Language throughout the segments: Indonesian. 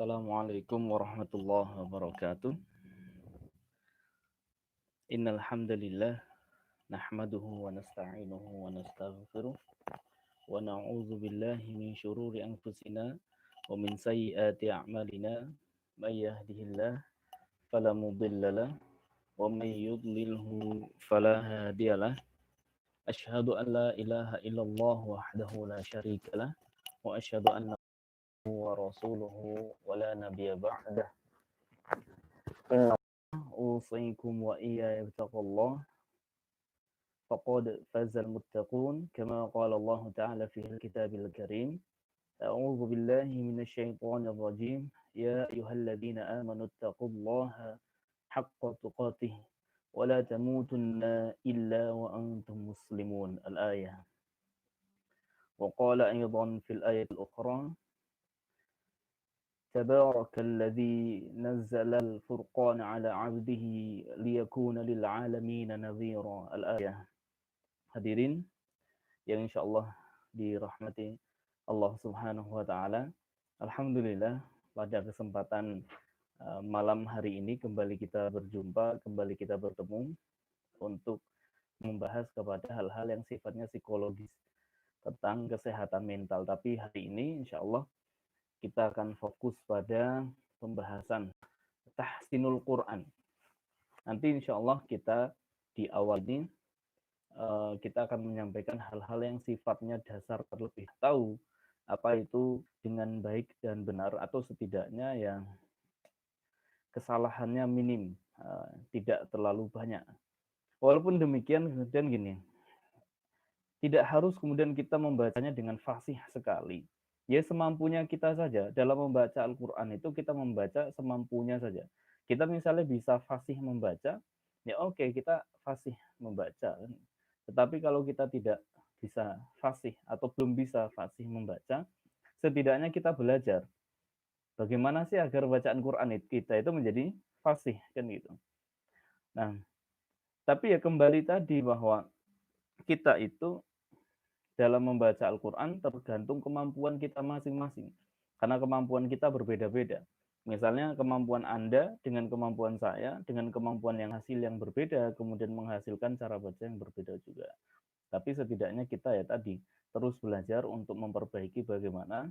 Assalamualaikum warahmatullahi wabarakatuh. Innal hamdalillah nahmaduhu wa nasta'inuhu wa nastaghfiruh wa na'udzu billahi min syururi anfusina wa min sayyiati a'malina. May yahdihillah fala mudhillalah wa may yudlilhu fala hadiyalah. Asyhadu an la ilaha illallah wahdahu la syarikalah wa asyhadu anna wa rasuluhu wa la nabiyya ba'dah. أوصيكم وإياي بتقوى الله فقد فاز المتقون كما قال الله تعالى في الكتاب الكريم أعوذ بالله من الشيطان الرجيم يا أيها الذين آمنوا اتقوا الله حق تقاته ولا تموتن إلا وأنتم مسلمون الآية. وقال أيضا في الآية الأخرى تبارك الذي نزل الفرقان على عبده ليكون للعالمين نذيرا الآية. Hadirin yang insyaallah dirahmati Allah Subhanahu wa taala. Alhamdulillah pada kesempatan malam hari ini kembali kita berjumpa, kembali kita bertemu untuk membahas kepada hal-hal yang sifatnya psikologis tentang kesehatan mental. Tapi hari ini insyaallah kita akan fokus pada pembahasan tahsinul Quran. Nanti insyaallah kita di awal ini kita akan menyampaikan hal-hal yang sifatnya dasar terlebih tahu apa itu dengan baik dan benar atau setidaknya yang kesalahannya minim, tidak terlalu banyak. Walaupun demikian kemudian gini, tidak harus kemudian kita membacanya dengan fasih sekali. Ya semampunya kita saja. Dalam membaca Al-Quran itu kita membaca semampunya saja. Kita misalnya bisa fasih membaca, ya oke kita fasih membaca. Tetapi kalau kita tidak bisa fasih atau belum bisa fasih membaca, setidaknya kita belajar bagaimana sih agar bacaan Quran kita itu menjadi fasih kan gitu. Nah, tapi ya kembali tadi bahwa kita itu dalam membaca Al-Quran tergantung kemampuan kita masing-masing. Karena kemampuan kita berbeda-beda. Misalnya kemampuan Anda dengan kemampuan saya, dengan kemampuan yang hasil yang berbeda, kemudian menghasilkan cara baca yang berbeda juga. Tapi setidaknya kita ya tadi terus belajar untuk memperbaiki bagaimana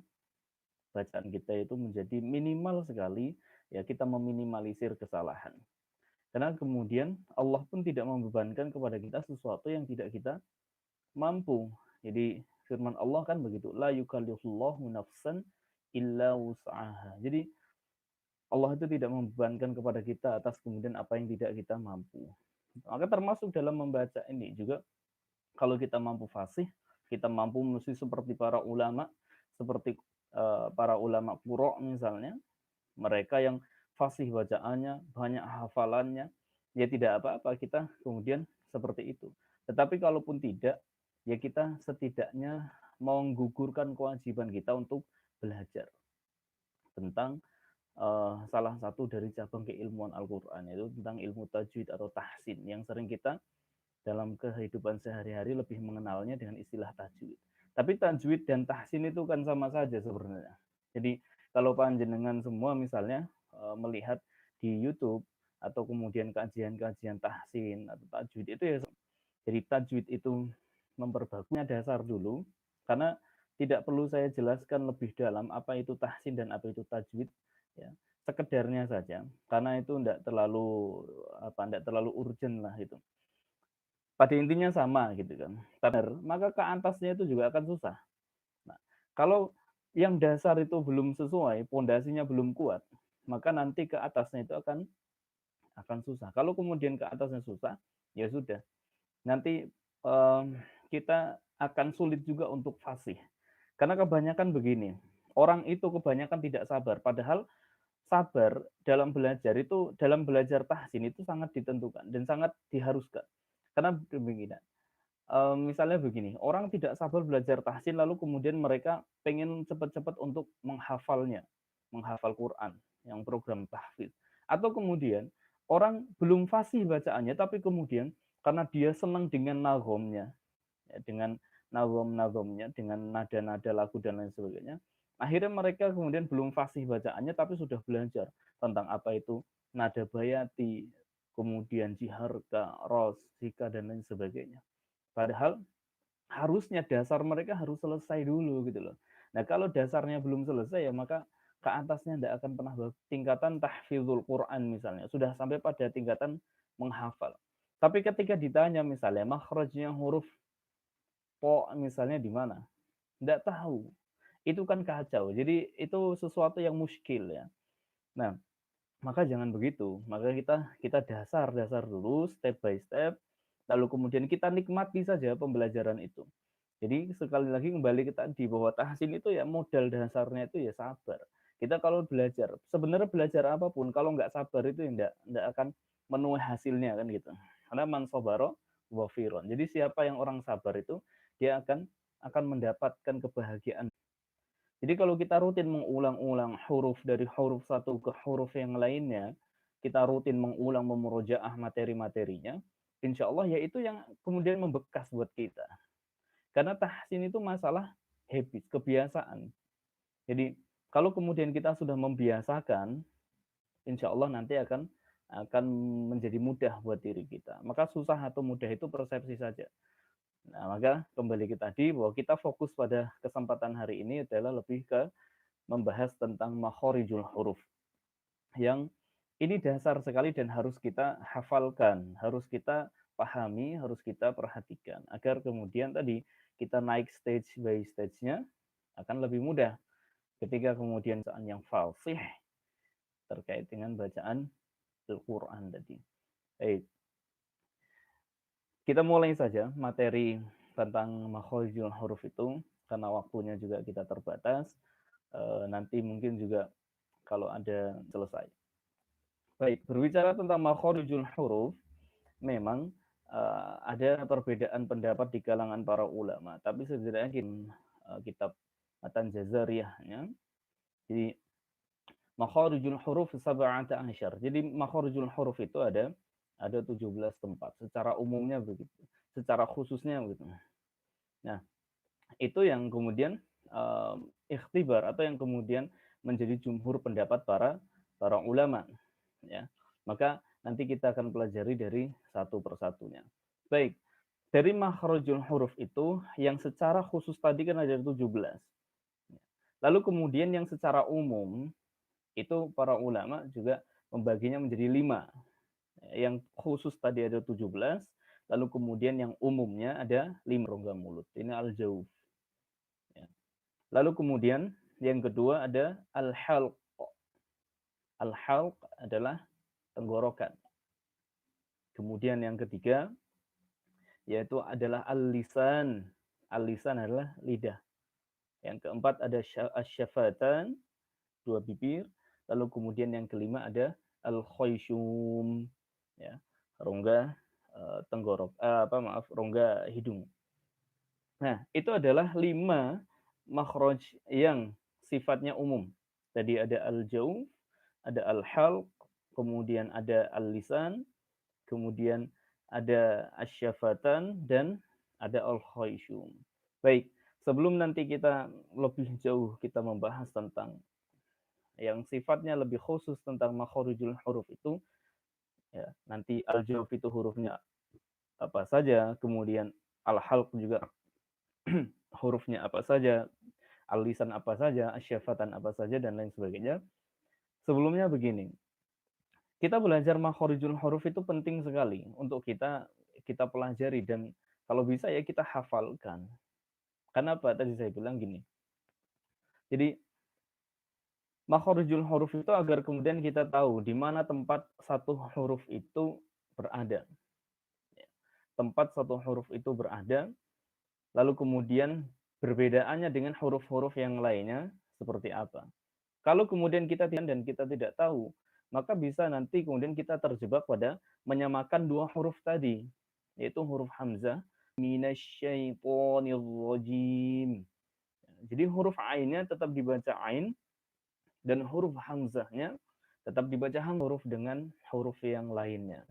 bacaan kita itu menjadi minimal sekali, ya kita meminimalisir kesalahan. Karena kemudian Allah pun tidak membebankan kepada kita sesuatu yang tidak kita mampu. Jadi firman Allah kan begitu, la yukallifullahu nafsan illa wus'aha. Jadi Allah itu tidak membebankan kepada kita atas kemudian apa yang tidak kita mampu. Maka termasuk dalam membaca ini juga kalau kita mampu fasih, kita mampu mesti seperti para ulama, seperti para ulama qura misalnya, mereka yang fasih bacaannya, banyak hafalannya, ya tidak apa-apa kita kemudian seperti itu. Tetapi kalaupun tidak, ya kita setidaknya menggugurkan kewajiban kita untuk belajar tentang salah satu dari cabang keilmuan Al-Quran, yaitu tentang ilmu tajwid atau tahsin yang sering kita dalam kehidupan sehari-hari lebih mengenalnya dengan istilah tajwid. Tapi tajwid dan tahsin itu kan sama saja sebenarnya. Jadi kalau panjenengan semua misalnya melihat di YouTube atau kemudian kajian-kajian tahsin atau tajwid itu ya, jadi tajwid itu memperbagusnya dasar dulu, karena tidak perlu saya jelaskan lebih dalam apa itu tahsin dan apa itu tajwid, ya sekedarnya saja, karena itu tidak terlalu urgent lah itu. Pada intinya sama gitu kan. Maka ke atasnya itu juga akan susah. Nah, kalau yang dasar itu belum sesuai, pondasinya belum kuat, maka nanti ke atasnya itu akan susah. Kalau kemudian ke atasnya susah, ya sudah. Nanti kita akan sulit juga untuk fasih. Karena kebanyakan begini, orang itu kebanyakan tidak sabar. Padahal sabar dalam belajar tahsin itu sangat ditentukan dan sangat diharuskan. Karena begini, misalnya begini, orang tidak sabar belajar tahsin lalu kemudian mereka pengen cepat-cepat untuk menghafalnya, menghafal Quran yang program tahfiz. Atau kemudian orang belum fasih bacaannya tapi kemudian karena dia senang dengan nagomnya, ya, dengan nagom-nagomnya, dengan nada-nada lagu dan lain sebagainya, Akhirnya mereka kemudian belum fasih bacaannya, tapi sudah belajar tentang apa itu nada bayati, kemudian jiharka, ros, sika, dan lain sebagainya. Padahal harusnya dasar mereka harus selesai dulu gitu loh. Nah kalau dasarnya belum selesai ya maka ke atasnya tidak akan pernah tingkatan tahfizul Quran misalnya. Sudah sampai pada tingkatan menghafal. Tapi ketika ditanya misalnya makhrajnya huruf po misalnya di mana? Tidak tahu. Itu kan kacau. Jadi itu sesuatu yang muskil ya. Nah, maka jangan begitu. Maka kita dasar-dasar dulu, step by step, lalu kemudian kita nikmati saja pembelajaran itu. Jadi sekali lagi kembali ke tadi bahwa tahsin itu ya modal dasarnya itu ya sabar. Kita kalau belajar, sebenarnya belajar apapun, kalau nggak sabar itu ya nggak akan menuai hasilnya kan gitu. Karena man sobaro wafiron. Jadi siapa yang orang sabar itu, dia akan mendapatkan kebahagiaan. Jadi kalau kita rutin mengulang-ulang huruf dari huruf satu ke huruf yang lainnya, kita rutin mengulang memurojaah materi-materinya, insya Allah ya itu yang kemudian membekas buat kita. Karena tahsin itu masalah habit, kebiasaan. Jadi kalau kemudian kita sudah membiasakan, insya Allah nanti akan menjadi mudah buat diri kita. Maka susah atau mudah itu persepsi saja. Nah, maka kembali ke tadi bahwa kita fokus pada kesempatan hari ini adalah lebih ke membahas tentang makhorijul huruf yang ini dasar sekali dan harus kita hafalkan, harus kita pahami, harus kita perhatikan agar kemudian tadi kita naik stage by stage-nya akan lebih mudah ketika kemudian bacaan yang fasih terkait dengan bacaan Al-Quran tadi. Baik, kita mulai saja materi tentang makhorijul huruf itu karena waktunya juga kita terbatas. Nanti mungkin juga kalau ada selesai. Baik, berbicara tentang makhorijul huruf, memang ada perbedaan pendapat di kalangan para ulama, tapi setidaknya kitab Matan Jazariyahnya. Jadi makhorijul huruf sab'ata asyar. Jadi makhorijul huruf itu ada 17 tempat. Secara umumnya begitu. Secara khususnya begitu. Nah, itu yang kemudian ikhtibar atau yang kemudian menjadi jumhur pendapat para ulama. Ya, maka nanti kita akan pelajari dari satu persatunya. Baik, dari makhrajul huruf itu yang secara khusus tadi kan ada 17. Lalu kemudian yang secara umum itu para ulama juga membaginya menjadi 5. Yang khusus tadi ada 17, lalu kemudian yang umumnya ada 5 rongga mulut. Ini al-jauf. Ya. Lalu kemudian yang kedua ada al-halq. Al-halq adalah tenggorokan. Kemudian yang ketiga yaitu adalah al-lisan. Al-lisan adalah lidah. Yang keempat ada asyafatan, 2 bibir. Lalu kemudian yang kelima ada al-khayshum, ya, rongga tenggorok, rongga hidung. Nah, itu adalah 5 makhraj yang sifatnya umum. Tadi ada al-jauf, ada al-halq, kemudian ada al-lisan, kemudian ada asyafatan, dan ada al-khayshum. Baik, sebelum nanti kita lebih jauh kita membahas tentang yang sifatnya lebih khusus tentang makhorijul huruf itu, ya, nanti al-jauf itu hurufnya apa saja, kemudian al-halq juga hurufnya apa saja, al-lisan apa saja, asyafatan apa saja, dan lain sebagainya. Sebelumnya begini, kita belajar makhorijul huruf itu penting sekali untuk kita pelajari dan kalau bisa ya kita hafalkan. Kenapa? Tadi saya bilang gini. Jadi makhorijul huruf itu agar kemudian kita tahu di mana tempat satu huruf itu berada. Tempat satu huruf itu berada, lalu kemudian perbedaannya dengan huruf-huruf yang lainnya seperti apa. Kalau kemudian kita tidak tahu, maka bisa nanti kemudian kita terjebak pada menyamakan 2 huruf tadi, yaitu huruf hamzah, minasyaitonirrajim. Jadi huruf ainnya tetap dibaca ain, dan huruf hamzahnya tetap dibaca huruf dengan huruf yang lainnya.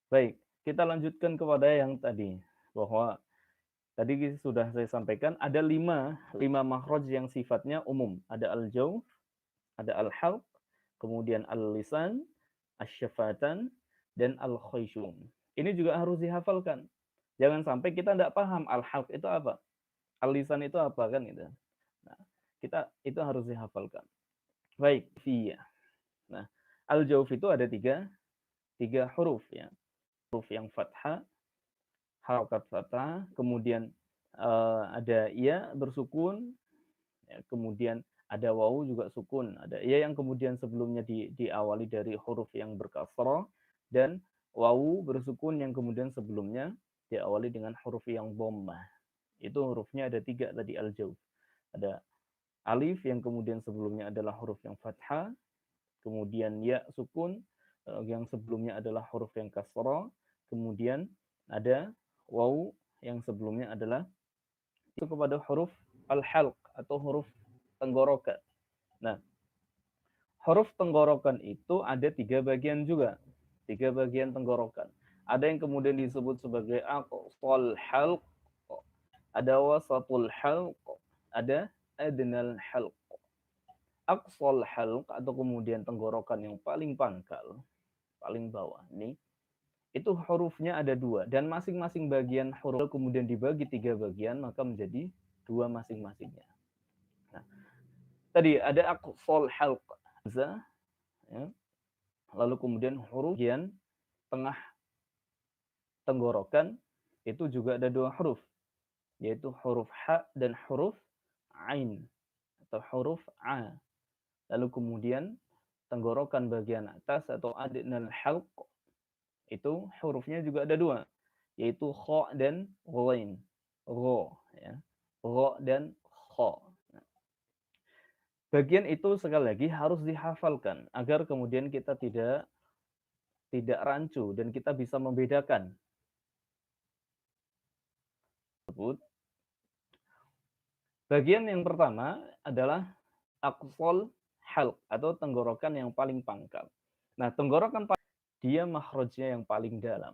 Baik, kita lanjutkan kepada yang tadi, bahwa Tadi sudah saya sampaikan ada lima makhraj yang sifatnya umum. Ada al-jawf, ada al-halq, kemudian al-lisan, asy-syafatan, dan al-khayshum. Ini juga harus dihafalkan. Jangan sampai kita tidak paham al-halq itu apa, al-lisan itu apa kan itu. Nah, kita itu harus dihafalkan. Baik, fiyah. Nah, al-jawf itu ada tiga huruf ya. Huruf yang fathah, harokat fathah, kemudian ada ia bersukun, ya, kemudian ada wawu juga sukun, ada ia yang kemudian sebelumnya diawali dari huruf yang berkasrah, dan wawu bersukun yang kemudian sebelumnya diawali dengan huruf yang dhammah. Itu hurufnya ada 3 tadi al-jawf. Ada alif yang kemudian sebelumnya adalah huruf yang fathah, kemudian ya sukun yang sebelumnya adalah huruf yang kasrah, kemudian ada wawu yang sebelumnya adalah itu kepada huruf al-halq atau huruf tenggorokan. Nah, huruf tenggorokan itu ada 3 bagian juga. 3 bagian tenggorokan. Ada yang kemudian disebut sebagai aqsal halq, ada wasatul halq, ada adnal halq. Aqsal halq atau kemudian tenggorokan yang paling pangkal, paling bawah ini, itu hurufnya ada 2 dan masing-masing bagian huruf kemudian dibagi 3 bagian maka menjadi 2 masing-masingnya. Nah, tadi ada aqsal halq, ya. Lalu kemudian huruf bagian tengah tenggorokan itu juga ada 2 huruf, yaitu huruf ha dan huruf ain atau huruf a. Lalu kemudian tenggorokan bagian atas atau adnal halq itu hurufnya juga ada 2, yaitu kha dan ghain. Gha ya. Gha dan kha. Bagian itu sekali lagi harus dihafalkan agar kemudian kita tidak rancu dan kita bisa membedakan. Bagian yang pertama adalah aqsal halq atau tenggorokan yang paling pangkal. Nah, tenggorokan dia makhrajnya yang paling dalam.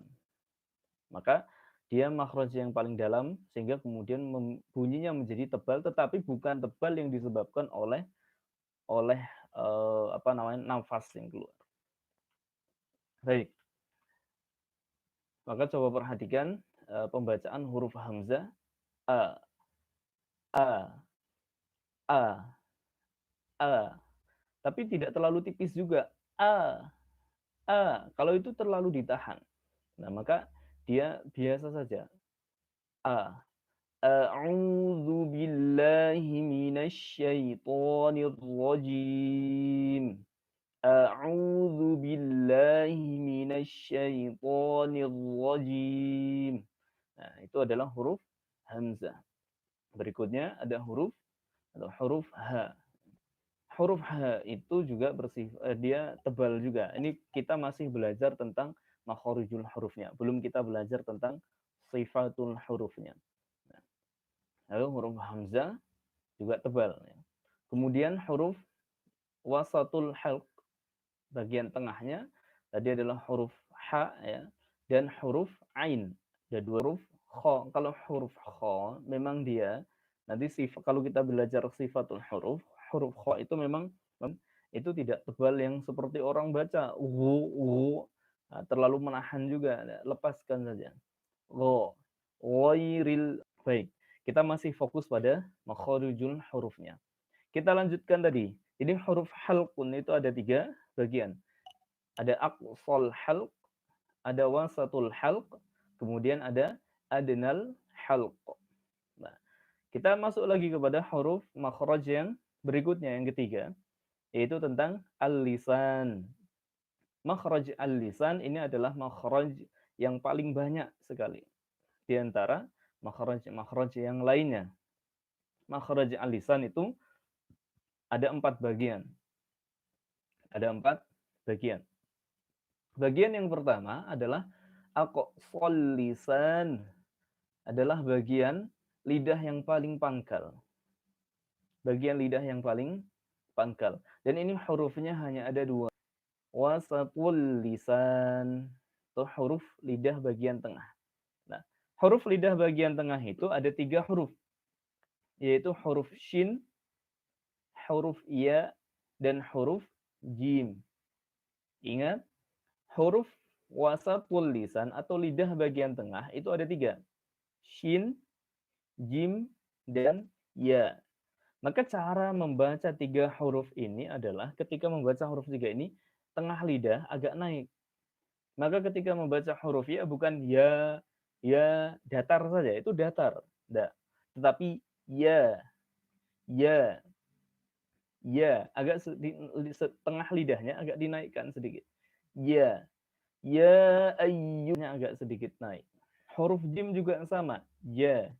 Maka dia makhrajnya yang paling dalam sehingga kemudian bunyinya menjadi tebal, tetapi bukan tebal yang disebabkan oleh nafas yang keluar. Baik. Maka coba perhatikan pembacaan huruf hamzah a, a, tapi tidak terlalu tipis juga. Kalau itu terlalu ditahan, nah maka dia biasa saja. A'udzu billahi minasy syaithanir rajim. A'udzu billahi minasy syaithanir rajim. Nah, itu adalah huruf hamzah. Berikutnya ada huruf H. Huruf H itu juga dia tebal juga. Ini kita masih belajar tentang makharijul hurufnya. Belum kita belajar tentang sifatul hurufnya. Lalu huruf hamzah juga tebal. Kemudian huruf wasatul halq, bagian tengahnya tadi adalah huruf H ya, dan huruf ain. Ada 2 huruf kha. Kalau huruf kha memang dia nanti kalau kita belajar sifatul huruf kha itu memang itu tidak tebal yang seperti orang baca terlalu menahan juga, lepaskan saja. Ghairil. Baik, kita masih fokus pada makharijul hurufnya. Kita lanjutkan tadi. Ini huruf halqun itu ada 3 bagian. Ada aqsal halq, ada wasatul halq, kemudian ada adnal halq. Nah, kita masuk lagi kepada huruf makhraj yang berikutnya, yang ketiga, yaitu tentang al-lisan. Makhraj al-lisan ini adalah makhraj yang paling banyak sekali di antara makhraj yang lainnya. Makhraj al-lisan itu ada 4 bagian. Ada 4 bagian. Bagian yang pertama adalah aqsal lisan, adalah bagian lidah yang paling pangkal. Bagian lidah yang paling pangkal. Dan ini hurufnya hanya ada 2. Wasatul lisan, atau huruf lidah bagian tengah. Nah, Huruf lidah bagian tengah itu ada 3 huruf, yaitu huruf shin, huruf ya, dan huruf jim. Ingat, huruf wasatul lisan atau lidah bagian tengah itu ada 3. Shin, jim, dan ya. Maka cara membaca 3 huruf ini adalah ketika membaca huruf 3 ini, tengah lidah agak naik. Maka ketika membaca huruf ya bukan ya datar saja, itu datar. Enggak. Tetapi ya, ya, ya, agak tengah lidahnya agak dinaikkan sedikit. Ya ayyunya agak sedikit naik. Huruf jim juga sama. Ya,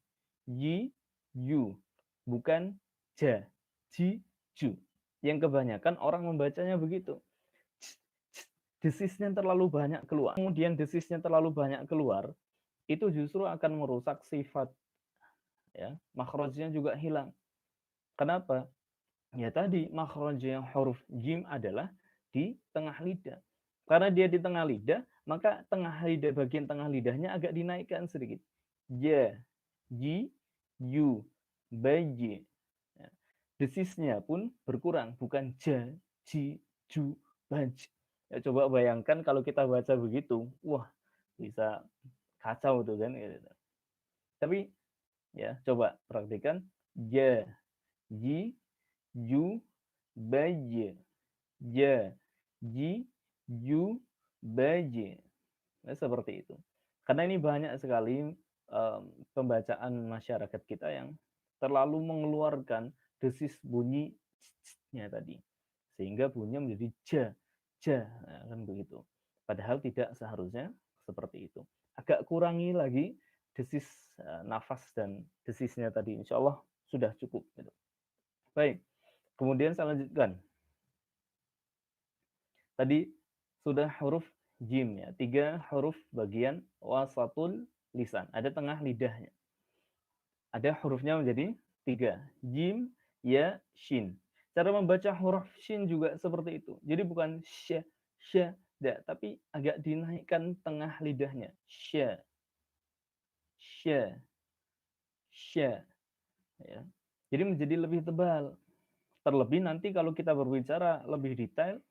ji, yu. Bukan ja, ji, ju. Yang kebanyakan orang membacanya begitu. Desisnya terlalu banyak keluar. Kemudian desisnya terlalu banyak keluar, itu justru akan merusak sifat. Ya, makhrajnya juga hilang. Kenapa? Ya tadi, makhrajnya huruf jim adalah di tengah lidah. Karena dia di tengah lidah, maka bagian tengah lidahnya agak dinaikkan sedikit. Ja, ji, yu, baji. Ya. Desisnya pun berkurang, bukan ja, ji, ju, baj. Ya, coba bayangkan kalau kita baca begitu, wah bisa kacau tuh kan. Tapi ya coba praktikan ja, ji, ju, baji. Ja, ji, ju, baji. Nah, seperti itu. Karena ini banyak sekali pembacaan masyarakat kita yang terlalu mengeluarkan desis bunyi nya tadi. Sehingga bunyinya menjadi ja, ja, nah, kan begitu. Padahal tidak seharusnya seperti itu. Agak kurangi lagi desis nafas dan desisnya tadi. Insya Allah sudah cukup. Gitu. Baik, kemudian saya lanjutkan. Tadi sudah huruf jim ya, 3 huruf bagian wasatul lisan. Ada tengah lidahnya. Ada hurufnya menjadi 3. Jim, ya, shin. Cara membaca huruf shin juga seperti itu. Jadi bukan sya, sya, da, tapi agak dinaikkan tengah lidahnya. Sya, sya, sya. Ya. Jadi menjadi lebih tebal. Terlebih nanti kalau kita berbicara lebih detail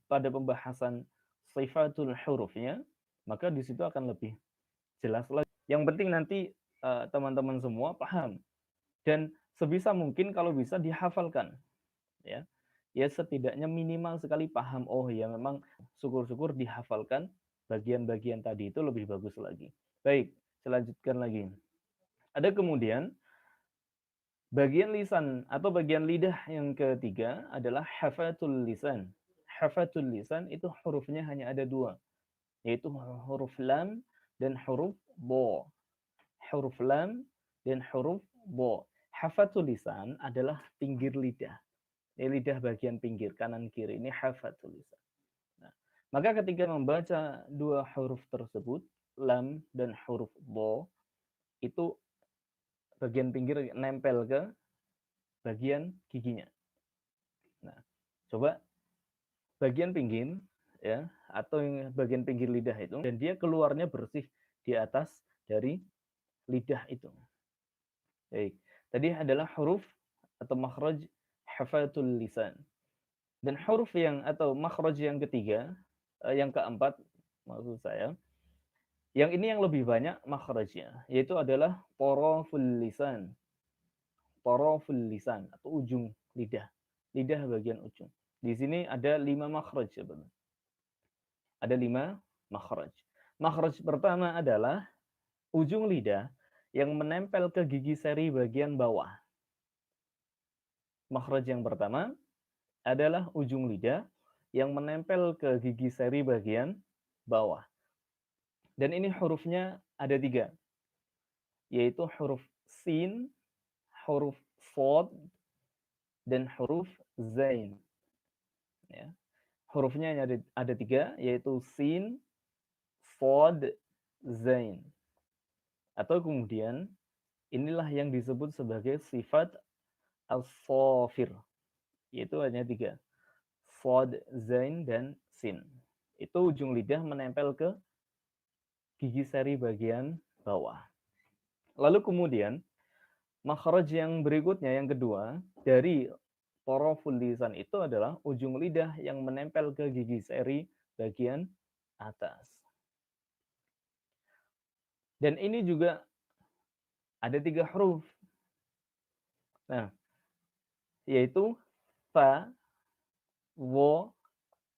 pada pembahasan sifatul hurufnya, maka di situ akan lebih jelas lagi. Yang penting nanti teman-teman semua paham dan sebisa mungkin kalau bisa dihafalkan, ya. Ya setidaknya minimal sekali paham. Oh ya memang syukur-syukur dihafalkan bagian-bagian tadi itu lebih bagus lagi. Baik, selanjutkan lagi. Ada kemudian bagian lisan atau bagian lidah yang ketiga adalah hafatul lisan. Hafatul lisan itu hurufnya hanya ada 2, yaitu huruf lam dan huruf bo. Huruf lam dan huruf bo. Hafatul lisan adalah pinggir lidah. Ini lidah bagian pinggir kanan kiri, ini hafatul lisan. Nah, maka ketika membaca 2 huruf tersebut, lam dan huruf bo, itu bagian pinggir nempel ke bagian giginya. Nah, coba bagian pinggir ya atau bagian pinggir lidah itu dan dia keluarnya bersih di atas dari lidah itu. Baik. Tadi adalah huruf atau makhraj hafatul lisan. Dan huruf yang atau makhraj yang ketiga, yang keempat maksud saya, yang ini yang lebih banyak makhrajnya, yaitu adalah poroful lisan. Poroful lisan atau ujung lidah. Lidah bagian ujung. Di sini ada 5 makhraj sebenarnya. Ada 5 makhraj. Makhraj pertama adalah ujung lidah yang menempel ke gigi seri bagian bawah. Makhraj yang pertama adalah ujung lidah yang menempel ke gigi seri bagian bawah. Dan ini hurufnya ada 3, yaitu huruf sin, huruf sod, dan huruf zain. Ya. Hurufnya ada 3, yaitu sin, sod, zain. Atau kemudian inilah yang disebut sebagai sifat al-safir, yaitu hanya 3, sod, zain, dan sin. Itu ujung lidah menempel ke gigi seri bagian bawah. Lalu kemudian makhraj yang berikutnya, yang kedua, dari toroful lisan itu adalah ujung lidah yang menempel ke gigi seri bagian atas. Dan ini juga ada 3 huruf. Nah, yaitu fa, wo,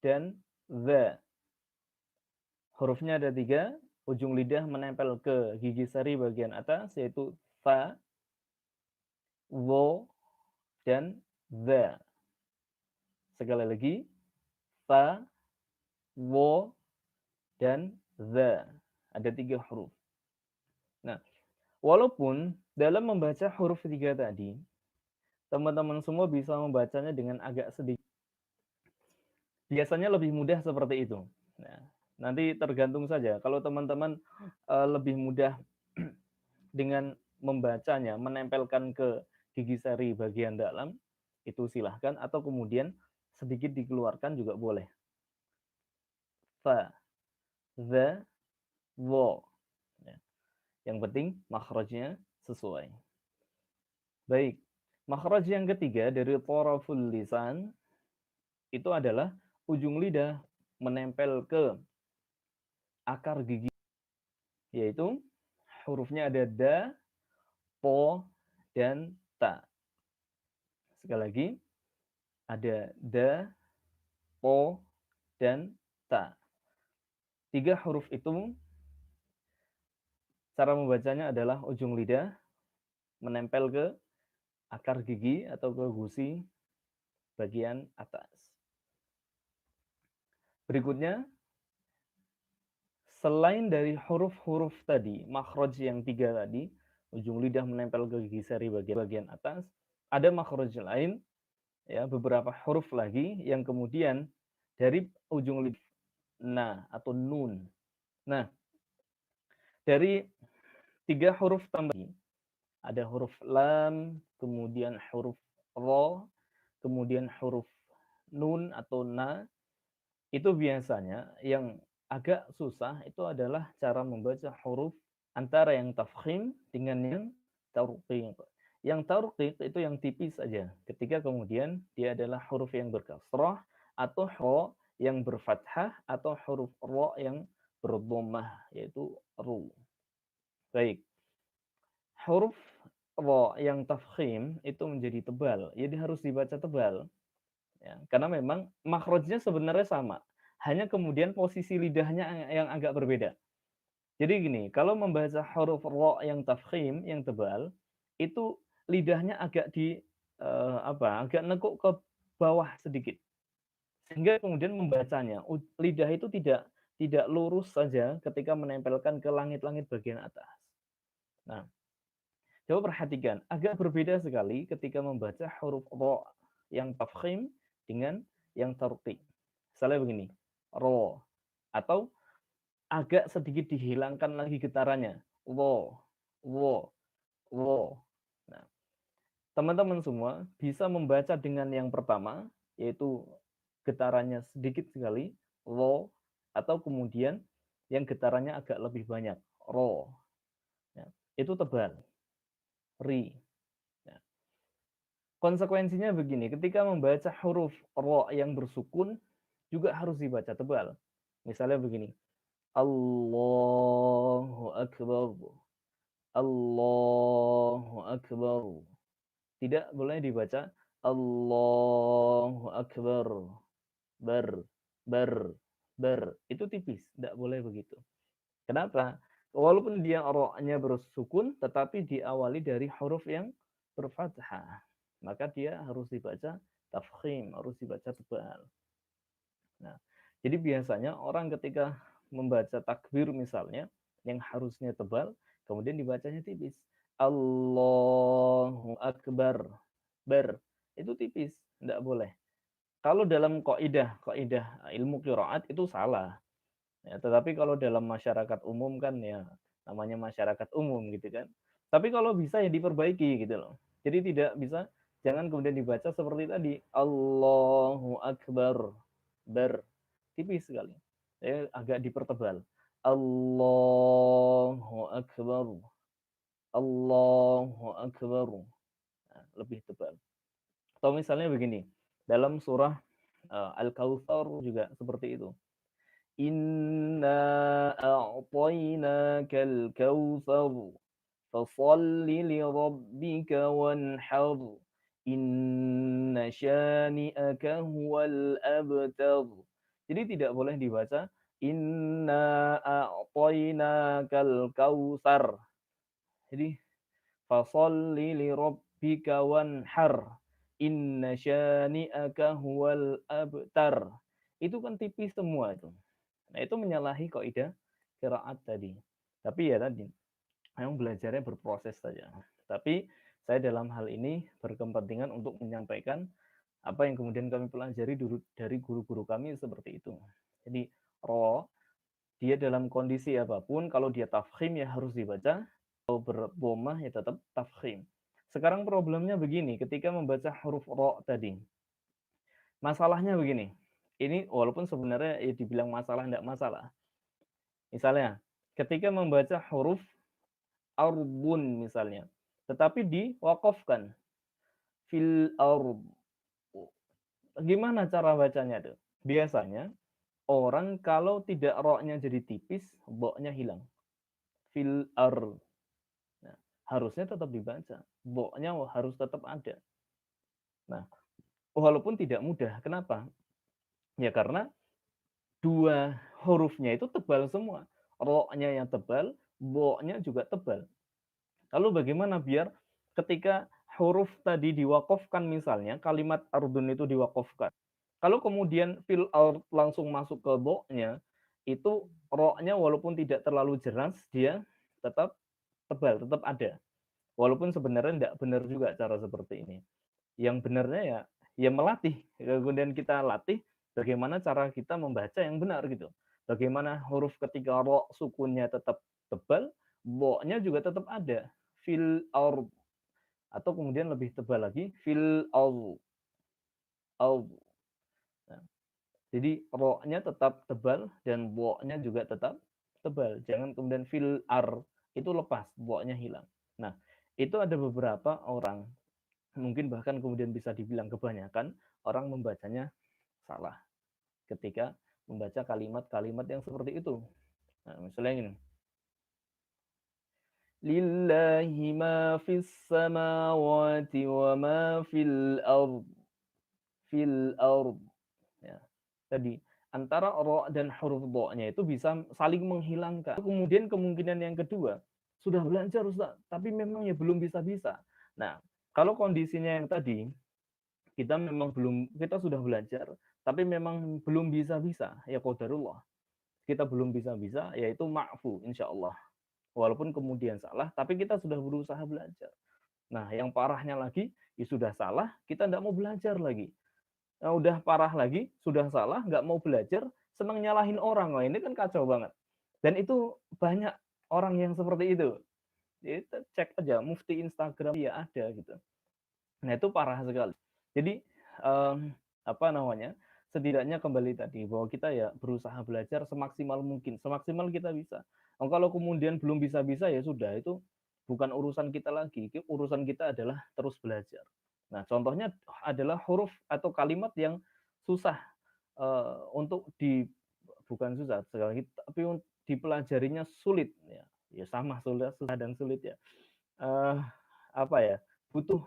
dan the. Hurufnya ada 3, ujung lidah menempel ke gigi seri bagian atas, yaitu fa, wo, dan the. Sekali lagi, fa, wo, dan the. Ada 3 huruf. Nah, walaupun dalam membaca huruf 3 tadi, teman-teman semua bisa membacanya dengan agak sedikit. Biasanya lebih mudah seperti itu. Nah, nanti tergantung saja. Kalau teman-teman lebih mudah dengan membacanya, menempelkan ke gigi seri bagian dalam, itu silahkan. Atau kemudian sedikit dikeluarkan juga boleh. Fa, the, wo. Yang penting makhrajnya sesuai. Baik, makhraj yang ketiga dari toraful lisan itu adalah ujung lidah menempel ke akar gigi, yaitu hurufnya ada da, po, dan ta. Sekali lagi, ada da, po, dan ta. 3 huruf itu cara membacanya adalah ujung lidah menempel ke akar gigi atau ke gusi bagian atas. Berikutnya, selain dari huruf-huruf tadi, makhraj yang 3 tadi, ujung lidah menempel ke gigi seri bagian atas, ada makhraj lain, ya, beberapa huruf lagi yang kemudian dari ujung lidah na atau nun. Nah, dari 3 huruf tambah, ada huruf lam, kemudian huruf ro, kemudian huruf nun atau na. Itu biasanya yang agak susah itu adalah cara membaca huruf antara yang tafkhim dengan yang tarqiq. Yang tarqiq itu yang tipis saja. Ketika kemudian dia adalah huruf yang berkasrah atau ro yang berfathah atau huruf ro yang berdhammah, yaitu ru. Baik. Huruf ro yang tafkhim itu menjadi tebal. Jadi harus dibaca tebal. Ya, karena memang makhrajnya sebenarnya sama. Hanya kemudian posisi lidahnya yang agak berbeda. Jadi gini, kalau membaca huruf ro yang tafkhim, yang tebal, itu lidahnya agak agak nekuk ke bawah sedikit. Sehingga kemudian membacanya, lidah itu tidak lurus saja ketika menempelkan ke langit-langit bagian atas. Nah, coba perhatikan, agak berbeda sekali ketika membaca huruf ro yang tafkhim dengan yang tarqiq. Misalnya begini, ro, atau agak sedikit dihilangkan lagi getarannya, wo, wo, wo. Nah, teman-teman semua bisa membaca dengan yang pertama, yaitu getarannya sedikit sekali, wo, atau kemudian yang getarannya agak lebih banyak, ro. Ya, itu tebal, ri. Ya. Konsekuensinya begini, ketika membaca huruf ro yang bersukun, juga harus dibaca tebal. Misalnya begini, Allahu Akbar. Allahu Akbar. Tidak boleh dibaca Allahu Akbar. Ber. Itu tipis, tidak boleh begitu. Kenapa? Walaupun dia ro-nya bersukun, tetapi diawali dari huruf yang berfathah. Maka dia harus dibaca tafkhim, harus dibaca tebal. Nah, jadi biasanya orang ketika membaca takbir misalnya, yang harusnya tebal, kemudian dibacanya tipis. Allahu Akbar. Itu tipis, tidak boleh. Kalau dalam kaidah ilmu qiraat itu salah. Ya, tetapi kalau dalam masyarakat umum kan ya namanya masyarakat umum gitu kan. Tapi kalau bisa ya diperbaiki gitu loh. Jadi tidak bisa, jangan kemudian dibaca seperti tadi Allahu Akbar, tipis sekali. Ya, agak dipertebal. Allahu akbar. Allahu akbar. Nah, lebih tebal. Atau misalnya begini, dalam surah Al-Kautsar juga seperti itu. Inna a'tainakal kautsar fasalli li rabbika wanhar inna syani'aka huwal abtar. Jadi tidak boleh dibaca inna a'tainakal kautsar. Jadi fasalli li rabbika wanhar inna syani'aka huwal abtar. Itu kan tipis semua itu. Nah, itu menyalahi kaidah qiraat tadi. Tapi ya tadi, memang belajarnya berproses saja. Tapi saya dalam hal ini berkepentingan untuk menyampaikan apa yang kemudian kami pelajari dari guru-guru kami seperti itu. Jadi ro dia dalam kondisi apapun kalau dia tafkhim ya harus dibaca, kalau berbomah ya tetap tafkhim. Sekarang problemnya begini, ketika membaca huruf ro tadi. Masalahnya begini. Ini walaupun sebenarnya ya dibilang masalah enggak masalah. Misalnya, ketika membaca huruf arbun misalnya, tetapi diwakafkan fil arb. Gimana cara bacanya tuh? Biasanya orang kalau tidak ro-nya jadi tipis, bo-nya hilang. Fil arb. Nah, harusnya tetap dibaca. Bo-nya harus tetap ada. Nah, walaupun tidak mudah. Kenapa? Ya karena dua hurufnya itu tebal semua. Ro-nya yang tebal, bo-nya juga tebal. Lalu bagaimana biar ketika huruf tadi diwakafkan misalnya, kalimat ardun itu diwakafkan. Kalau kemudian fil ard langsung masuk ke bo-nya, itu ro-nya walaupun tidak terlalu jelas, dia tetap tebal, tetap ada. Walaupun sebenarnya tidak benar juga cara seperti ini. Yang benarnya ya melatih. Kemudian kita latih bagaimana cara kita membaca yang benar gitu. Bagaimana huruf ketika ro sukunnya tetap tebal, bo-nya juga tetap ada. Fil ard atau kemudian lebih tebal lagi fil ard. Nah, jadi ro-nya tetap tebal dan bo-nya juga tetap tebal. Jangan kemudian fil ar itu lepas, bo-nya hilang. Nah, itu ada beberapa orang, mungkin bahkan kemudian bisa dibilang kebanyakan orang membacanya salah ketika membaca kalimat-kalimat yang seperti itu. Nah, misalnya ini. Lillahi ma fis samawati wa ma fil ard. Fil ard. Ya. Tadi antara ro dan huruf do-nya itu bisa saling menghilangkan. Kemudian kemungkinan yang kedua, sudah belajar Ustaz, tapi memang ya belum bisa-bisa. Nah, kalau kondisinya yang tadi, kita sudah belajar, tapi memang belum bisa-bisa, ya qadarullah. Kita belum bisa-bisa, yaitu ma'fu, insya Allah. Walaupun kemudian salah, tapi kita sudah berusaha belajar. Nah, yang parahnya lagi, ya sudah salah, kita tidak mau belajar lagi. Nah, udah parah lagi, sudah salah, nggak mau belajar, senang nyalahin orang. Wah, ini kan kacau banget. Dan itu banyak orang yang seperti itu. Itu cek aja, mufti Instagram ya ada gitu. Nah, itu parah sekali. Jadi, apa namanya, setidaknya kembali tadi, bahwa kita ya berusaha belajar semaksimal mungkin, semaksimal kita bisa. Kalau kemudian belum bisa-bisa, ya sudah, itu bukan urusan kita lagi. Urusan kita adalah terus belajar. Nah, contohnya adalah huruf atau kalimat yang susah untuk bukan susah sekali lagi, tapi dipelajarinya sulit. Ya sama, susah dan sulit ya. Apa ya, butuh,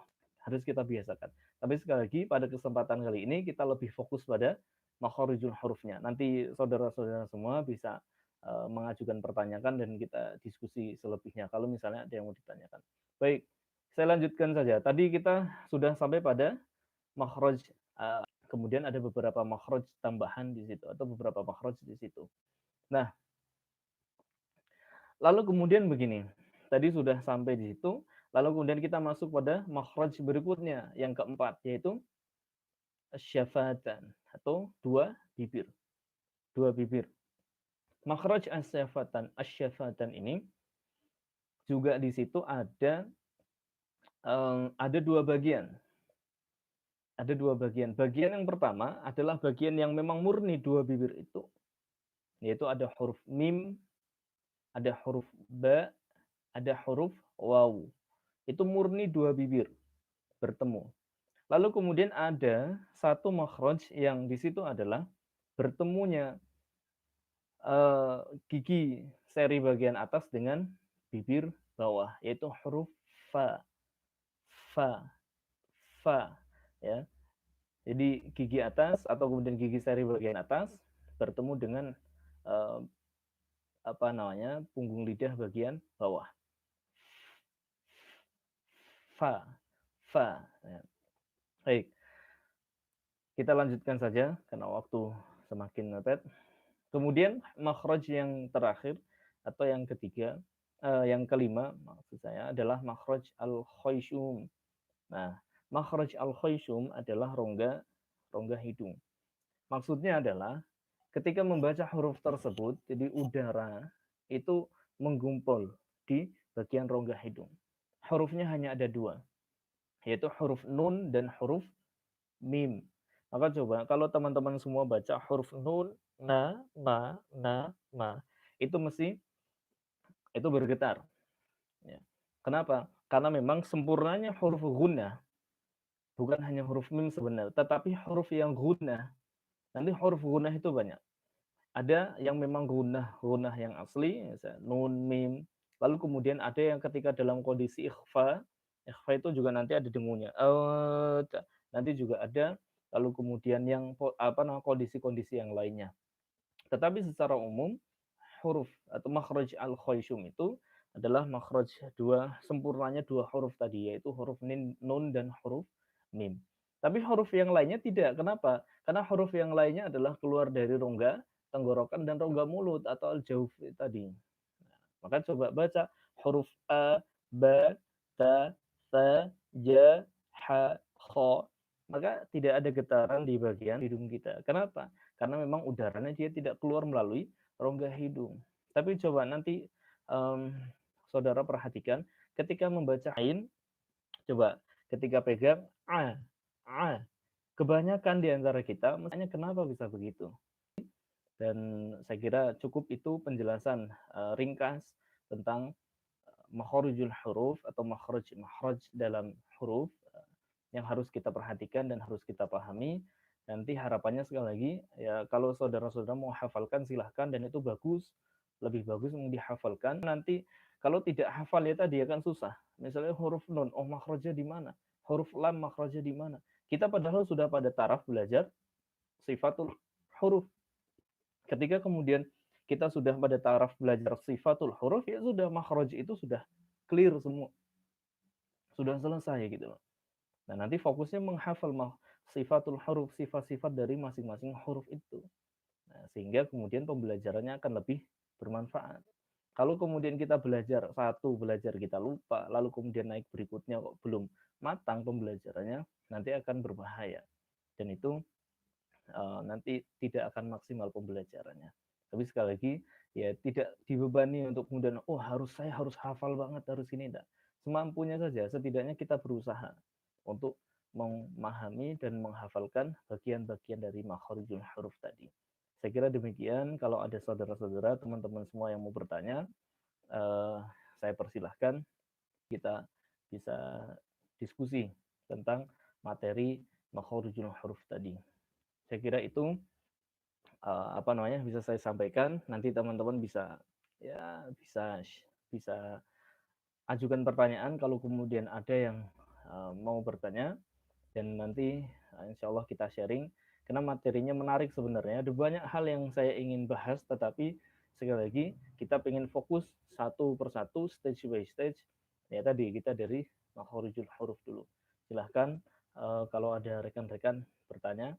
harus kita biasakan. Tapi sekali lagi pada kesempatan kali ini kita lebih fokus pada makharijul hurufnya. Nanti saudara-saudara semua bisa mengajukan pertanyaan dan kita diskusi selebihnya kalau misalnya ada yang mau ditanyakan. Baik, saya lanjutkan saja. Tadi kita sudah sampai pada makhraj, kemudian ada beberapa makhraj tambahan di situ atau beberapa makhraj di situ. Nah, lalu kemudian begini. Tadi sudah sampai di situ. Lalu kemudian kita masuk pada makhraj berikutnya, yang keempat, yaitu syafatan atau dua bibir. Dua bibir. Makhraj asyafatan ini juga di situ ada dua bagian. Ada dua bagian. Bagian yang pertama adalah bagian yang memang murni dua bibir itu, yaitu ada huruf mim ada huruf ba, ada huruf waw. Itu murni dua bibir bertemu. Lalu kemudian ada satu makhraj yang di situ adalah bertemunya gigi seri bagian atas dengan bibir bawah, yaitu huruf fa, fa, fa, ya. Jadi gigi atas atau kemudian gigi seri bagian atas bertemu dengan eh, apa namanya punggung lidah bagian bawah. Fa, fa. Ya. Baik, kita lanjutkan saja karena waktu semakin mepet. Kemudian makhraj yang terakhir atau yang ketiga, yang kelima maksud saya adalah makhraj al-khayshum. Nah, makhraj al-khayshum adalah rongga hidung. Maksudnya adalah ketika membaca huruf tersebut, jadi udara itu menggumpal di bagian rongga hidung. Hurufnya hanya ada dua, yaitu huruf nun dan huruf mim. Maka coba kalau teman-teman semua baca huruf nun, na, ma, itu mesti itu bergetar. Ya. Kenapa? Karena memang sempurnanya huruf gunnah bukan hanya huruf mim sebenarnya, tetapi huruf yang gunnah. Nanti huruf gunnah itu banyak. Ada yang memang gunnah yang asli, nun, mim. Lalu kemudian ada yang ketika dalam kondisi ikhfa itu juga nanti ada dengunya. Nanti juga ada lalu kemudian yang kondisi-kondisi yang lainnya. Tetapi secara umum huruf atau makhraj al-khayshum itu adalah makhraj sempurnanya dua huruf tadi, yaitu huruf nun dan huruf mim. Tapi huruf yang lainnya tidak. Kenapa? Karena huruf yang lainnya adalah keluar dari rongga tenggorokan dan rongga mulut atau al-jauf tadi. Maka coba baca huruf a, ba, ta, sa, ja, ha, kho. Maka tidak ada getaran di bagian hidung kita. Kenapa? Karena memang udaranya dia tidak keluar melalui rongga hidung. Tapi coba nanti saudara perhatikan ketika membaca ain, coba ketika pegang a, kebanyakan di antara kita, misalnya kenapa bisa begitu? Dan saya kira cukup itu penjelasan ringkas tentang makharijul huruf atau makhraj dalam huruf yang harus kita perhatikan dan harus kita pahami. Nanti harapannya sekali lagi ya kalau saudara-saudara mau hafalkan silahkan dan itu bagus, lebih bagus yang dihafalkan. Nanti kalau tidak hafal ya tadi akan susah. Misalnya huruf nun, oh makhrajnya di mana? Huruf lam makhrajnya di mana? Kita padahal sudah pada taraf belajar sifatul huruf. Ketika kemudian kita sudah pada taraf belajar sifatul huruf, ya sudah makhraj itu sudah clear semua. Sudah selesai gitu loh. Nah, nanti fokusnya menghafal sifatul huruf, sifat-sifat dari masing-masing huruf itu. Nah, sehingga kemudian pembelajarannya akan lebih bermanfaat. Kalau kemudian kita belajar kita lupa, lalu kemudian naik berikutnya kok belum matang pembelajarannya, nanti akan berbahaya. Dan itu nanti tidak akan maksimal pembelajarannya. Tapi sekali lagi ya tidak dibebani untuk kemudian saya harus hafal banget harus ini enggak. Semampunya saja, setidaknya kita berusaha untuk memahami dan menghafalkan bagian-bagian dari makharijul huruf tadi. Saya kira demikian. Kalau ada saudara-saudara, teman-teman semua yang mau bertanya, saya persilahkan kita bisa diskusi tentang materi makharijul huruf tadi. Saya kira itu bisa saya sampaikan. Nanti teman-teman bisa bisa ajukan pertanyaan kalau kemudian ada yang mau bertanya, dan nanti insya Allah kita sharing karena materinya menarik sebenarnya. Ada banyak hal yang saya ingin bahas, tetapi sekali lagi kita ingin fokus satu persatu, stage by stage. Ya tadi kita dari makharijul huruf dulu. Silahkan kalau ada rekan-rekan bertanya,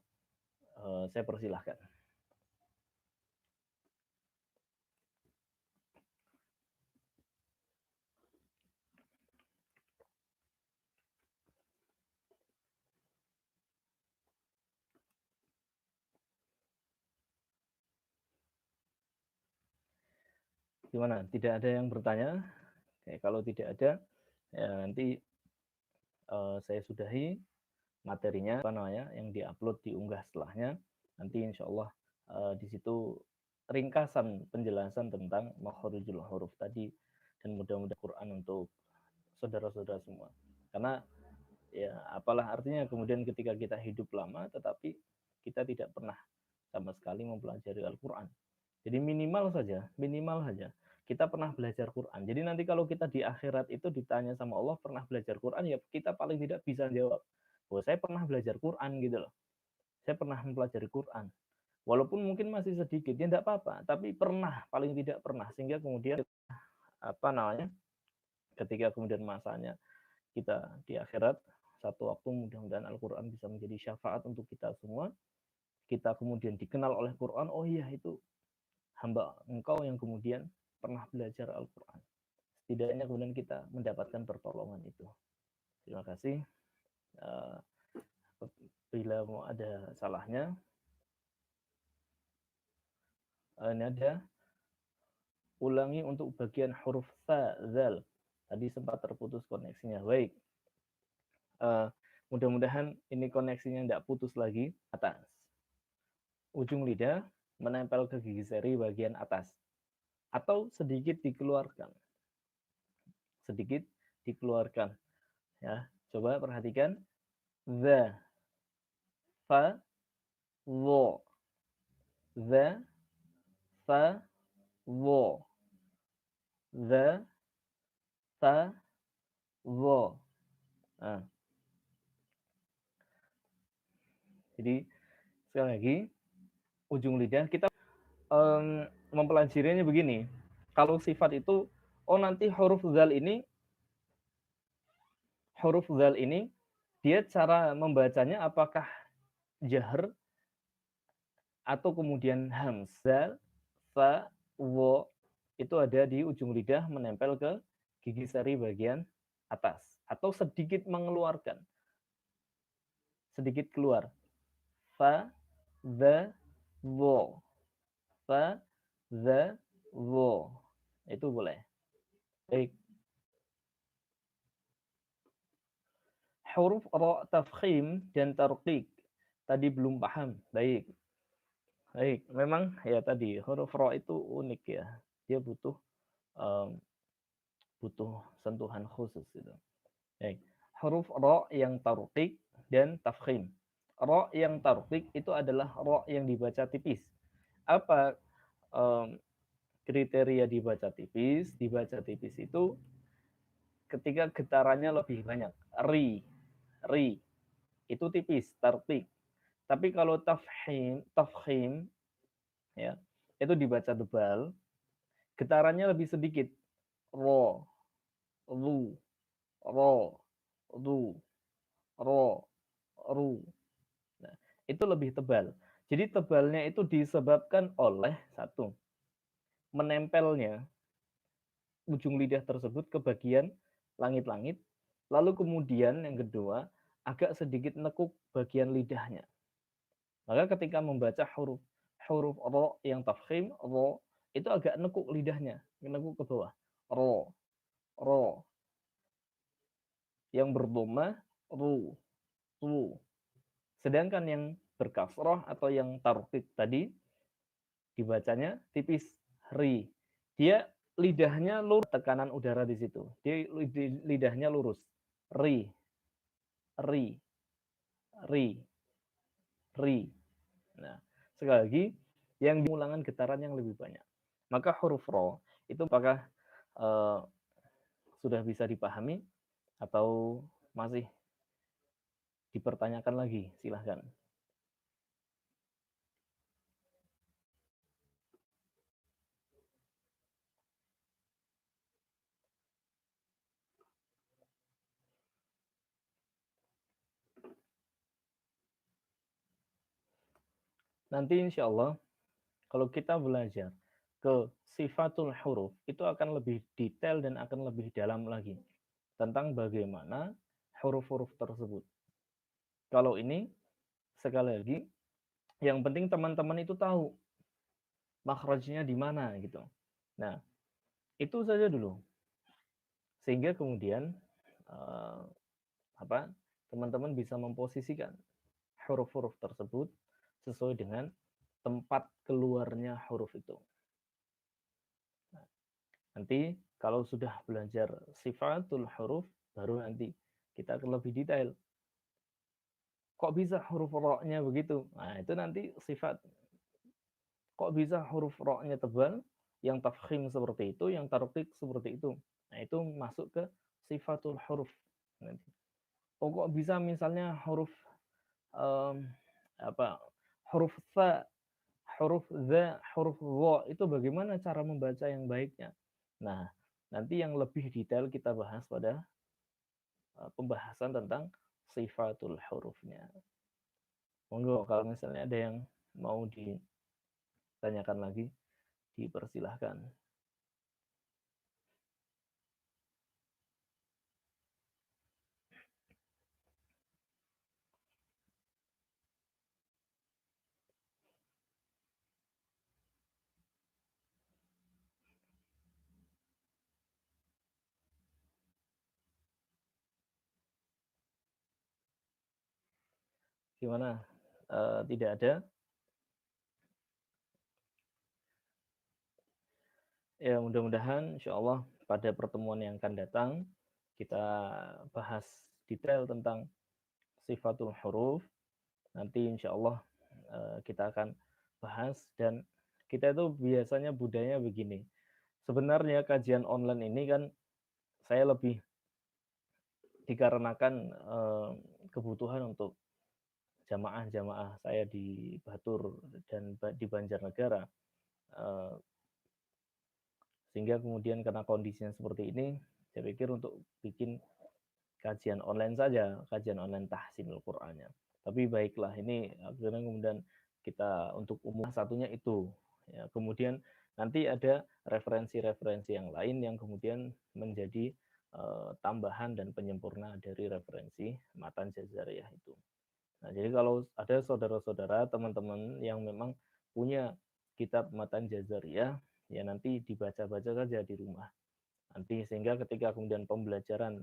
saya persilahkan. Gimana? Tidak ada yang bertanya? Kalau tidak ada, ya nanti saya sudahi materinya yang diupload diunggah setelahnya. Nanti insya Allah di situ ringkasan penjelasan tentang makharijul huruf tadi, dan mudah-mudahan Quran untuk saudara-saudara semua. Karena ya apalah artinya kemudian ketika kita hidup lama tetapi kita tidak pernah sama sekali mempelajari Al-Quran. Jadi minimal saja kita pernah belajar Quran. Jadi nanti kalau kita di akhirat itu ditanya sama Allah pernah belajar Quran, ya kita paling tidak bisa jawab bahwa saya pernah belajar Quran gitu loh. Saya pernah mempelajari Quran. Walaupun mungkin masih sedikit, ya tidak apa-apa, tapi pernah, paling tidak pernah, sehingga kemudian ketika kemudian masanya kita di akhirat, satu waktu mudah-mudahan Al-Quran bisa menjadi syafaat untuk kita semua. Kita kemudian dikenal oleh Quran, oh iya itu hamba engkau yang kemudian pernah belajar Al-Quran. Setidaknya kemudian kita mendapatkan pertolongan itu. Terima kasih. Bila mau ada salahnya, ini ada ulangi untuk bagian huruf tha, zal. Tadi sempat terputus koneksinya. Baik. Mudah-mudahan ini koneksinya tidak putus lagi. Atas. Ujung lidah menempel ke gigi seri bagian atas. Atau sedikit dikeluarkan. Sedikit dikeluarkan. Ya, coba perhatikan. The, fa, wo. The, fa, wo. The, fa, wo. Nah. Jadi sekali lagi ujung lidah kita mempelajarinya begini. Kalau sifat itu, oh nanti huruf zal ini dia cara membacanya apakah jahr atau kemudian hams. Zal, fa, wo itu ada di ujung lidah menempel ke gigi seri bagian atas atau sedikit mengeluarkan. Sedikit keluar. Fa, the, wo. Fa, the, wo. Itu boleh. Baik. Huruf ra, tafkhim dan tarqiq. Tadi belum paham. Baik. Baik, memang ya tadi huruf ra itu unik ya. Dia butuh sentuhan khusus gitu. Baik. Huruf ra yang tarqiq dan tafkhim. Ra yang tarqiq itu adalah ra yang dibaca tipis. Apa kriteria dibaca tipis? Dibaca tipis itu ketika getarannya lebih banyak. Ri. Itu tipis, tarqiq. Tapi kalau tafkhim ya, itu dibaca tebal, getarannya lebih sedikit. Ro, ru, ro, ru, ro, ru. Nah, itu lebih tebal. Jadi tebalnya itu disebabkan oleh satu, menempelnya ujung lidah tersebut ke bagian langit-langit, lalu kemudian yang kedua, agak sedikit nekuk bagian lidahnya. Maka ketika membaca huruf ro yang tafkhim, ro itu agak nekuk lidahnya, nekuk ke bawah. Ro. Yang berdoma, ru. Sedangkan yang berkasroh atau yang tarqiq tadi dibacanya tipis, ri. Dia lidahnya lurus, tekanan udara di situ. Dia lidahnya lurus. Ri. Nah, sekali lagi yang diulangan getaran yang lebih banyak. Maka huruf ro itu apakah sudah bisa dipahami atau masih dipertanyakan lagi? Silahkan. Nanti insya Allah kalau kita belajar ke sifatul huruf itu akan lebih detail dan akan lebih dalam lagi tentang bagaimana huruf-huruf tersebut. Kalau ini sekali lagi yang penting teman-teman itu tahu makhrajnya di mana gitu. Nah, itu saja dulu. Sehingga kemudian teman-teman bisa memposisikan huruf-huruf tersebut sesuai dengan tempat keluarnya huruf itu. Nah, nanti kalau sudah belajar sifatul huruf, baru nanti kita akan lebih detail. Kok bisa huruf ro-nya begitu? Nah, itu nanti sifat. Kok bisa huruf ro-nya tebal, yang tafkhim seperti itu, yang tarqiq seperti itu. Nah, itu masuk ke sifatul huruf. Nanti. Oh, kok bisa misalnya huruf um, apa huruf fa, huruf za, huruf gha itu bagaimana cara membaca yang baiknya. Nah, nanti yang lebih detail kita bahas pada pembahasan tentang sifatul hurufnya. Monggo kalau misalnya ada yang mau ditanyakan lagi, dipersilahkan. Gimana? Tidak ada? Ya, mudah-mudahan insya Allah pada pertemuan yang akan datang kita bahas detail tentang sifatul huruf. Nanti insya Allah kita akan bahas, dan kita itu biasanya budaya begini. Sebenarnya kajian online ini kan saya lebih dikarenakan kebutuhan untuk jamaah-jamaah saya di Batur dan di Banjarnegara. Sehingga kemudian karena kondisinya seperti ini, saya pikir untuk bikin kajian online saja, kajian online tahsinul Qur'annya. Tapi baiklah, ini akhirnya kemudian kita untuk umum satunya itu. Ya, kemudian nanti ada referensi-referensi yang lain yang kemudian menjadi tambahan dan penyempurna dari referensi matan jazariyah itu. Nah, jadi kalau ada saudara-saudara, teman-teman yang memang punya kitab matan jazariyah, ya nanti dibaca-baca saja di rumah. Nanti sehingga ketika kemudian pembelajaran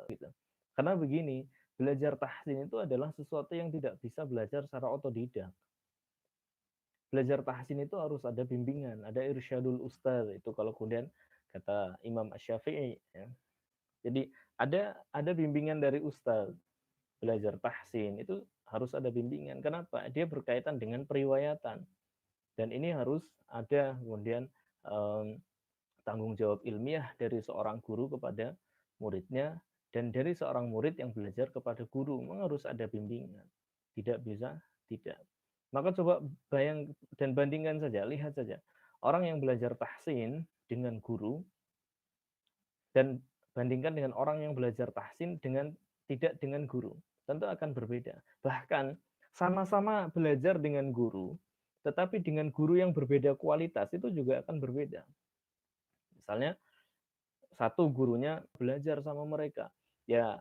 gitu. Karena begini, belajar tahsin itu adalah sesuatu yang tidak bisa belajar secara otodidak. Belajar tahsin itu harus ada bimbingan, ada irsyadul ustaz, itu kalau kemudian kata Imam Asy-Syafi'i ya. Jadi ada bimbingan dari ustaz. Belajar tahsin itu harus ada bimbingan. Kenapa? Dia berkaitan dengan periwayatan. Dan ini harus ada kemudian tanggung jawab ilmiah dari seorang guru kepada muridnya, dan dari seorang murid yang belajar kepada guru. Memang harus ada bimbingan. Tidak bisa tidak. Maka coba bayang dan bandingkan saja, lihat saja. Orang yang belajar tahsin dengan guru, dan bandingkan dengan orang yang belajar tahsin dengan tidak dengan guru, tentu akan berbeda. Bahkan sama-sama belajar dengan guru, tetapi dengan guru yang berbeda kualitas itu juga akan berbeda. Misalnya satu gurunya belajar sama mereka, ya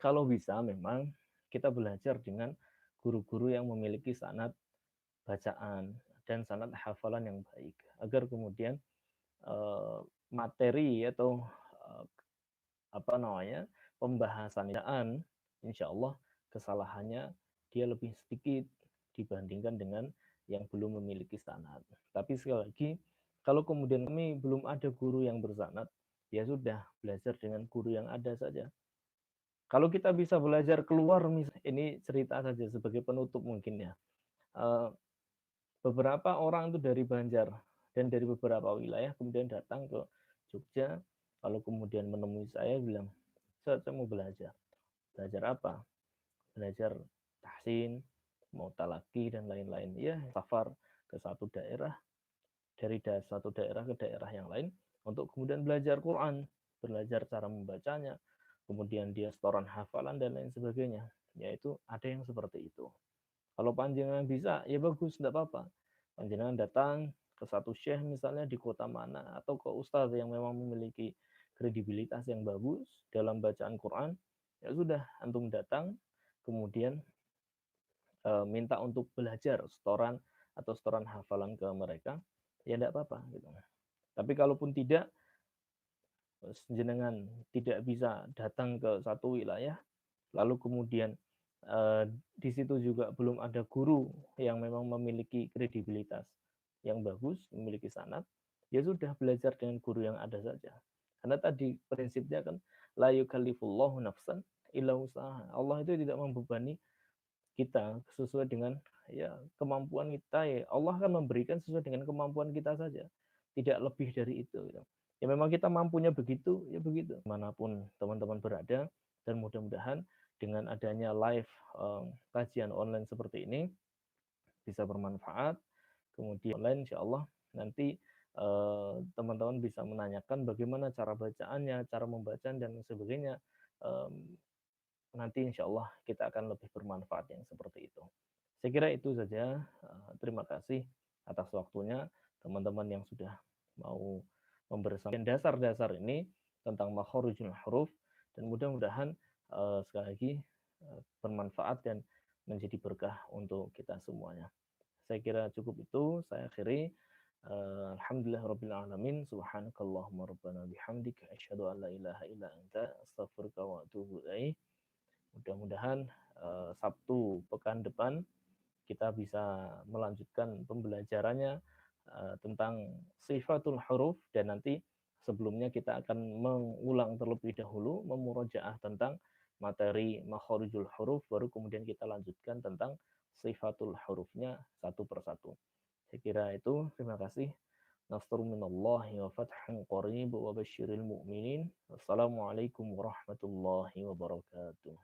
kalau bisa memang kita belajar dengan guru-guru yang memiliki sanad bacaan dan sanad hafalan yang baik, agar kemudian materi atau apa namanya pembahasan insya Allah kesalahannya dia lebih sedikit dibandingkan dengan yang belum memiliki sanad. Tapi sekali lagi, kalau kemudian kami belum ada guru yang bersanad, ya sudah belajar dengan guru yang ada saja. Kalau kita bisa belajar keluar, ini cerita saja sebagai penutup mungkin ya. Beberapa orang itu dari Banjar dan dari beberapa wilayah kemudian datang ke Jogja, lalu kemudian menemui saya bilang, saya mau belajar. Belajar apa? Belajar tahsin, mau talaki dan lain-lain. Ya, safar ke satu daerah, dari satu daerah ke daerah yang lain untuk kemudian belajar Quran, belajar cara membacanya, kemudian dia setoran hafalan dan lain sebagainya. Yaitu ada yang seperti itu. Kalau panjenengan bisa, ya bagus, tidak apa-apa. Panjenengan datang ke satu syekh misalnya di kota mana, atau ke ustadz yang memang memiliki kredibilitas yang bagus dalam bacaan Quran, ya sudah, antum datang, kemudian minta untuk belajar setoran atau setoran hafalan ke mereka, ya tidak apa-apa. Gitu. Tapi kalaupun tidak, jenengan tidak bisa datang ke satu wilayah, lalu kemudian Di situ juga belum ada guru yang memang memiliki kredibilitas yang bagus, memiliki sanad, ya sudah belajar dengan guru yang ada saja. Karena tadi prinsipnya kan la yukallifullahu nafsan illa usaha. Allah itu tidak membebani kita sesuai dengan ya kemampuan kita, ya Allah akan memberikan sesuai dengan kemampuan kita saja, tidak lebih dari itu ya. Ya memang kita mampunya begitu ya begitu manapun teman-teman berada, dan mudah-mudahan dengan adanya live kajian online seperti ini bisa bermanfaat. Kemudian online insya Allah nanti teman-teman bisa menanyakan bagaimana cara bacaannya, cara membaca dan sebagainya. Nanti insya Allah kita akan lebih bermanfaat yang seperti itu. Saya kira itu saja. Terima kasih atas waktunya teman-teman yang sudah mau membersamai dasar-dasar ini tentang makharijul huruf, dan mudah-mudahan sekali lagi bermanfaat dan menjadi berkah untuk kita semuanya. Saya kira cukup itu. Saya akhiri. Alhamdulillah rabbil alamin. Subhanakallahumma rabbana bihamdika asyhadu an la ilaha illa anta astaghfiruka wa atubu ilaik. Mudah-mudahan Sabtu pekan depan kita bisa melanjutkan pembelajarannya tentang sifatul huruf, dan nanti sebelumnya kita akan mengulang terlebih dahulu memurojaah tentang materi makharijul huruf, baru kemudian kita lanjutkan tentang sifatul hurufnya satu persatu. Saya kira itu. Terima kasih. Nasrun minallahi wa fathun qarib wa basyiril mu'minin. Wassalamualaikum warahmatullahi wabarakatuh.